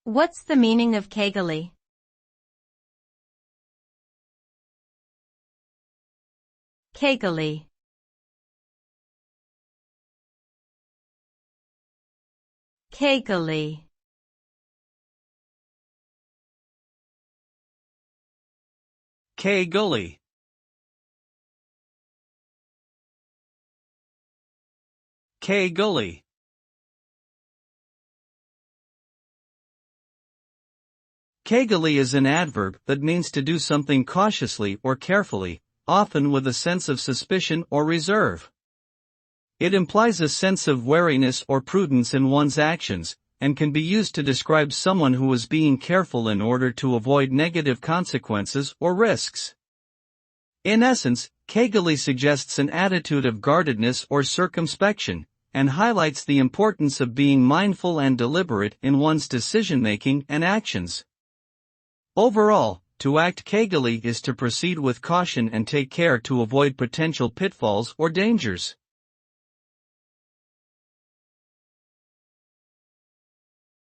What's the meaning of cagily? Cagily. Cagily. Cagily. Cagily. Cagily is an adverb that means to do something cautiously or carefully, often with a sense of suspicion or reserve. It implies a sense of wariness or prudence in one's actions, and can be used to describe someone who is being careful in order to avoid negative consequences or risks. In essence, cagily suggests an attitude of guardedness or circumspection, and highlights the importance of being mindful and deliberate in one's decision-making and actions. Overall, to act cagily is to proceed with caution and take care to avoid potential pitfalls or dangers.